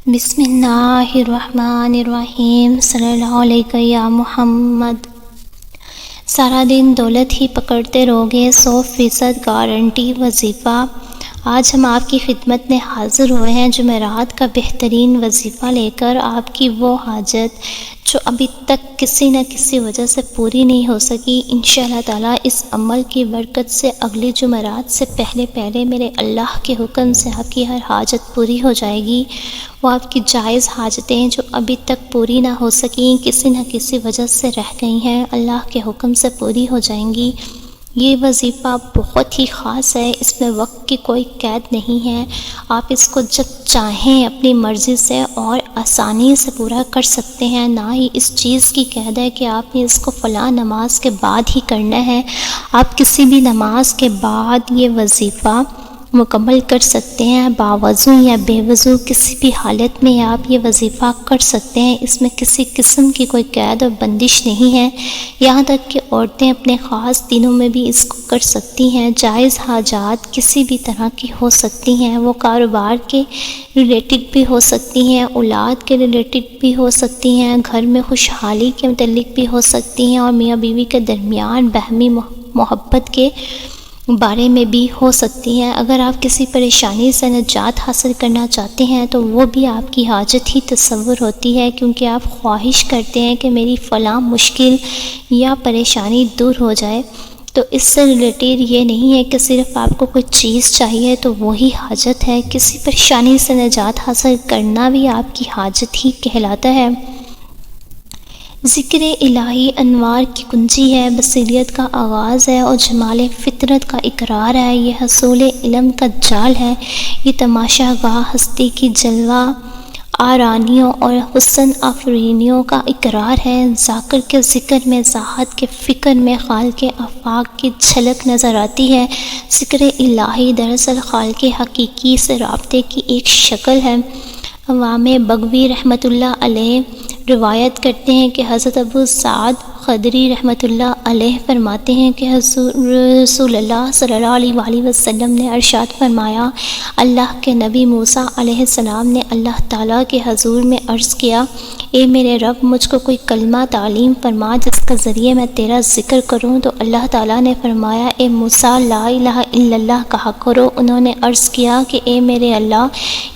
بسم اللہ الرحمن الرحیم صلی اللہ علیہ یا محمد۔ سارا دن دولت ہی پکڑتے رہوگے، 100% گارنٹی وظیفہ۔ آج ہم آپ کی خدمت میں حاضر ہوئے ہیں جمعرات کا بہترین وظیفہ لے کر، آپ کی وہ حاجت جو ابھی تک کسی نہ کسی وجہ سے پوری نہیں ہو سکی، انشاءاللہ تعالیٰ اس عمل کی برکت سے اگلی جمعرات سے پہلے میرے اللہ کے حکم سے آپ کی ہر حاجت پوری ہو جائے گی۔ وہ آپ کی جائز حاجتیں جو ابھی تک پوری نہ ہو سکیں، کسی نہ کسی وجہ سے رہ گئی ہیں، اللہ کے حکم سے پوری ہو جائیں گی۔ یہ وظیفہ بہت ہی خاص ہے، اس میں وقت کی کوئی قید نہیں ہے۔ آپ اس کو جب چاہیں اپنی مرضی سے اور آسانی سے پورا کر سکتے ہیں، نہ ہی اس چیز کی قید ہے کہ آپ نے اس کو فلاں نماز کے بعد ہی کرنا ہے۔ آپ کسی بھی نماز کے بعد یہ وظیفہ مکمل کر سکتے ہیں، باوضو یا بے وضو کسی بھی حالت میں آپ یہ وظیفہ کر سکتے ہیں۔ اس میں کسی قسم کی کوئی قید اور بندش نہیں ہے، یہاں تک کہ عورتیں اپنے خاص دنوں میں بھی اس کو کر سکتی ہیں۔ جائز حاجات کسی بھی طرح کی ہو سکتی ہیں، وہ کاروبار کے ریلیٹڈ بھی ہو سکتی ہیں، اولاد کے ریلیٹڈ بھی ہو سکتی ہیں، گھر میں خوشحالی کے متعلق بھی ہو سکتی ہیں، اور میاں بیوی کے درمیان باہمی محبت کے بارے میں بھی ہو سکتی ہیں۔ اگر آپ کسی پریشانی سے نجات حاصل کرنا چاہتے ہیں تو وہ بھی آپ کی حاجت ہی تصور ہوتی ہے، کیونکہ آپ خواہش کرتے ہیں کہ میری فلاں مشکل یا پریشانی دور ہو جائے۔ تو اس سے ریلیٹڈ یہ نہیں ہے کہ صرف آپ کو کوئی چیز چاہیے تو وہی حاجت ہے، کسی پریشانی سے نجات حاصل کرنا بھی آپ کی حاجت ہی کہلاتا ہے۔ ذکر الہی انوار کی کنجی ہے، بصیرت کا آغاز ہے اور جمال فطرت کا اقرار ہے۔ یہ حصول علم کا جال ہے، یہ تماشا گاہ ہستی کی جلوہ آرائیوں اور حسن آفرینیوں کا اقرار ہے۔ ذاکر کے ذکر میں، ذات کے فکر میں خالق آفاق کی جھلک نظر آتی ہے۔ ذکر الہی دراصل خالق حقیقی سے رابطے کی ایک شکل ہے۔ امام بغوی رحمۃ اللہ علیہ روایت کرتے ہیں کہ حضرت ابو سعد خدری رحمۃ اللہ علیہ فرماتے ہیں کہ رسول اللہ صلی اللہ علیہ وسلم نے ارشاد فرمایا، اللہ کے نبی موسیٰ علیہ السلام نے اللہ تعالیٰ کے حضور میں عرض کیا، اے میرے رب، مجھ کو کوئی کلمہ تعلیم فرما جس کے ذریعے میں تیرا ذکر کروں۔ تو اللہ تعالیٰ نے فرمایا، اے موسیٰ، لا الہ الا اللہ کہا کرو۔ انہوں نے عرض کیا کہ اے میرے اللہ،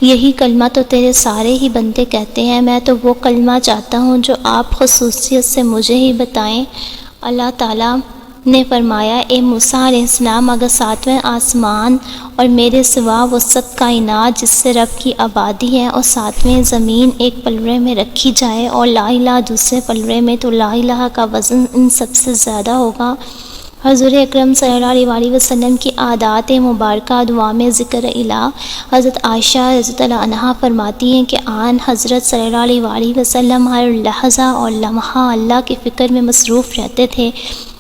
یہی کلمہ تو تیرے سارے ہی بندے کہتے ہیں، میں تو وہ کلمہ چاہتا ہوں جو آپ خصوصیت سے مجھے ہی بتائیں۔ اللہ تعالیٰ نے فرمایا، اے موسیٰ علیہ السلام، اگر 7ویں آسمان اور میرے سوا وہ سب کائنات جس سے رب کی آبادی ہے اور 7ویں زمین ایک پلڑے میں رکھی جائے اور لا الہ دوسرے پلڑے میں، تو لا الہ کا وزن ان سب سے زیادہ ہوگا۔ حضور اکرم صلی اللہ علیہ وسلم کی عادات مبارکہ دعا میں ذکر الہ۔ حضرت عائشہ رضی اللہ عنہا فرماتی ہیں کہ آن حضرت صلی اللہ علیہ وسلم ہر لحظہ اور لمحہ اللہ کی فکر میں مصروف رہتے تھے۔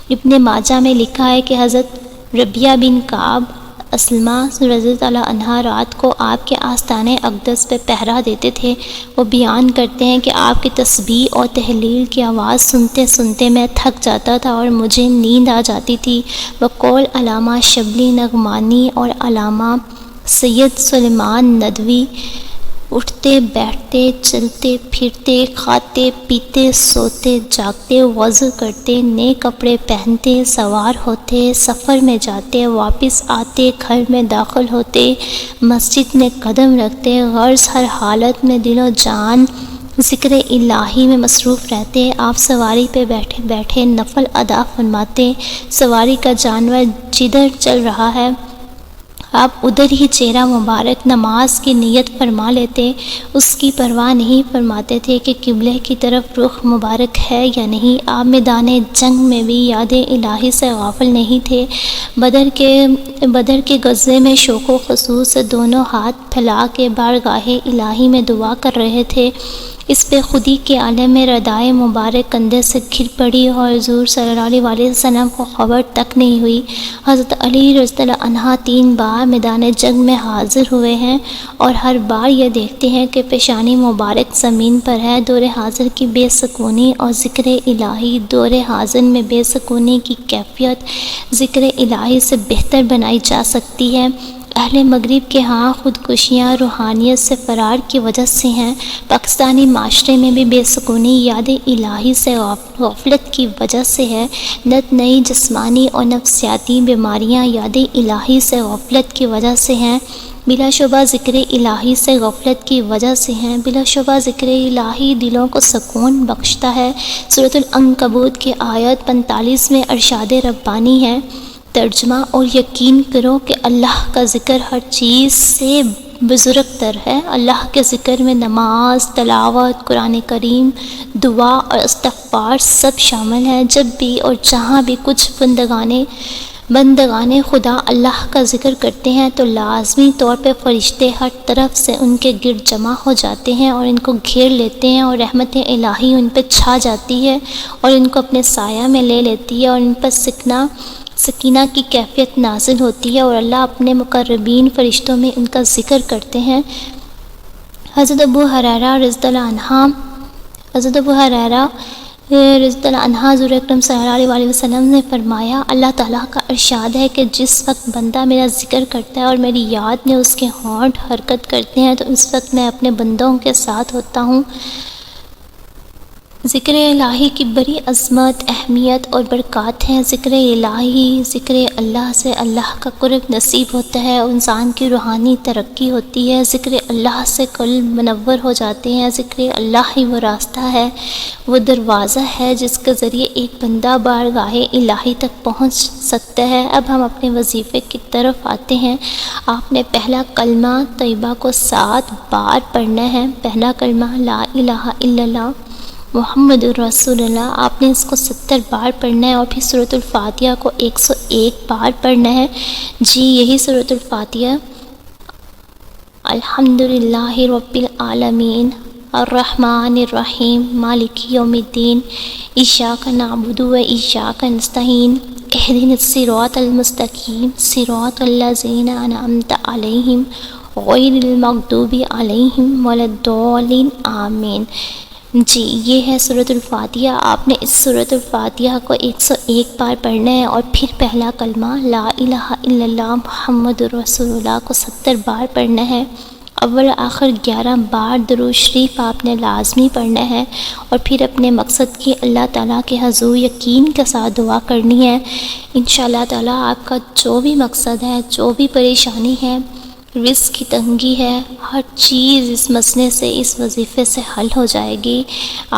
ابن ماجہ میں لکھا ہے کہ حضرت ربیہ بن کعب اسلمہ رضی اللہ عنہا رات کو آپ کے آستانِ اقدس پہ پہرا دیتے تھے۔ وہ بیان کرتے ہیں کہ آپ کی تسبیح اور تحلیل کی آواز سنتے سنتے میں تھک جاتا تھا اور مجھے نیند آ جاتی تھی۔ بقول علامہ شبلی نعمانی اور علامہ سید سلیمان ندوی، اٹھتے بیٹھتے، چلتے پھرتے، کھاتے پیتے، سوتے جاگتے، وضو کرتے، نئے کپڑے پہنتے، سوار ہوتے، سفر میں جاتے، واپس آتے، گھر میں داخل ہوتے، مسجد میں قدم رکھتے، غرض ہر حالت میں دل و جان ذکر الہی میں مصروف رہتے۔ آپ سواری پہ بیٹھے بیٹھے نفل ادا فرماتے، سواری کا جانور جدھر چل رہا ہے آپ ادھر ہی چہرہ مبارک نماز کی نیت فرما لیتے، اس کی پرواہ نہیں فرماتے تھے کہ قبلے کی طرف رخ مبارک ہے یا نہیں۔ آپ میدان جنگ میں بھی یاد الہی سے غافل نہیں تھے۔ بدر کے غزوے میں شوق و خضوع سے دونوں ہاتھ پھیلا کے بارگاہ الہی میں دعا کر رہے تھے۔ اس پہ خودی کے عالم میں ردائے مبارک کندھے سے گر پڑی اور حضور صلی اللہ علیہ وسلم کو خبر تک نہیں ہوئی۔ حضرت علی رضی اللہ عنہ 3 بار میدان جنگ میں حاضر ہوئے ہیں اور ہر بار یہ دیکھتے ہیں کہ پیشانی مبارک زمین پر ہے۔ دور حاضر کی بے سکونی اور ذکر الہی دور حاضر میں بے سکونی کی کیفیت ذکر الہی سے بہتر بنائی جا سکتی ہے۔ اہل مغرب کے ہاں خودکشیاں روحانیت سے فرار کی وجہ سے ہیں۔ پاکستانی معاشرے میں بھی بے سکونی یاد الہی سے غفلت کی وجہ سے ہے۔ نت نئی جسمانی اور نفسیاتی بیماریاں یاد الہی سے غفلت کی وجہ سے ہیں۔ بلا شبہ ذکر الہی سے غفلت کی وجہ سے ہیں۔ بلا شبہ ذکر الہی دلوں کو سکون بخشتا ہے۔ سورۃ العنکبوت کی آیت 45 میں ارشاد ربانی ہے، ترجمہ: اور یقین کرو کہ اللہ کا ذکر ہر چیز سے بزرگ تر ہے۔ اللہ کے ذکر میں نماز، تلاوت، قرآن کریم، دعا اور استغفار سب شامل ہیں۔ جب بھی اور جہاں بھی کچھ بندگان خدا اللہ کا ذکر کرتے ہیں تو لازمی طور پہ فرشتے ہر طرف سے ان کے گرد جمع ہو جاتے ہیں اور ان کو گھیر لیتے ہیں، اور رحمت الہی ان پہ چھا جاتی ہے اور ان کو اپنے سایہ میں لے لیتی ہے، اور ان پر سکینہ کی کیفیت نازل ہوتی ہے، اور اللہ اپنے مقربین فرشتوں میں ان کا ذکر کرتے ہیں۔ حضرت ابو ہریرہ رضی اللہ عنہ حضور اکرم صلی اللہ علیہ وسلم نے فرمایا، اللہ تعالیٰ کا ارشاد ہے کہ جس وقت بندہ میرا ذکر کرتا ہے اور میری یاد میں اس کے ہونٹ حرکت کرتے ہیں تو اس وقت میں اپنے بندوں کے ساتھ ہوتا ہوں۔ ذکر الہی کی بڑی عظمت، اہمیت اور برکات ہیں۔ ذکر الہی، ذکر اللہ سے اللہ کا قرب نصیب ہوتا ہے اور انسان کی روحانی ترقی ہوتی ہے۔ ذکر اللہ سے قلب منور ہو جاتے ہیں۔ ذکر اللہ ہی وہ راستہ ہے، وہ دروازہ ہے جس کے ذریعے ایک بندہ بارگاہ الہی تک پہنچ سکتا ہے۔ اب ہم اپنے وظیفے کی طرف آتے ہیں۔ آپ نے پہلا کلمہ طیبہ کو 7 بار پڑھنا ہے۔ پہلا کلمہ لا الہ الا اللہ محمد الرسول اللہ، آپ نے اس کو 70 بار پڑھنا ہے، اور پھر سورۃ الفاتحہ کو 101 بار پڑھنا ہے۔ جی یہی سورۃ الفاتحہ۔ الحمدللہ رب العالمین الرحمن الرحیم مالک یوم الدین ایاک نعبد و ایاک نستعین اہدنا الصراط المستقیم صراط الذین انعمت علیہم غیر المغضوب علیہم ولا الضالین آمین۔ جی یہ ہے سورۃ الفاتحہ۔ آپ نے اس سورۃ الفاتحہ کو 101 بار پڑھنا ہے، اور پھر پہلا کلمہ لا الہ الا اللہ محمد الرسول اللہ کو 70 بار پڑھنا ہے۔ اول آخر 11 بار درود شریف آپ نے لازمی پڑھنا ہے، اور پھر اپنے مقصد کی اللہ تعالیٰ کے حضور یقین کے ساتھ دعا کرنی ہے۔ انشاءاللہ تعالیٰ آپ کا جو بھی مقصد ہے، جو بھی پریشانی ہے، رزق کی تنگی ہے، ہر چیز اس مسئلے سے، اس وظیفے سے حل ہو جائے گی۔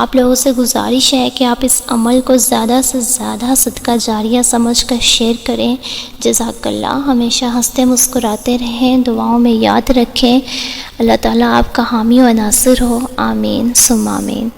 آپ لوگوں سے گزارش ہے کہ آپ اس عمل کو زیادہ سے زیادہ صدقہ جاریہ سمجھ کر شیئر کریں۔ جزاک اللہ۔ ہمیشہ ہنستے مسکراتے رہیں، دعاؤں میں یاد رکھیں۔ اللہ تعالیٰ آپ کا حامی و ناصر ہو۔ آمین ثم آمین۔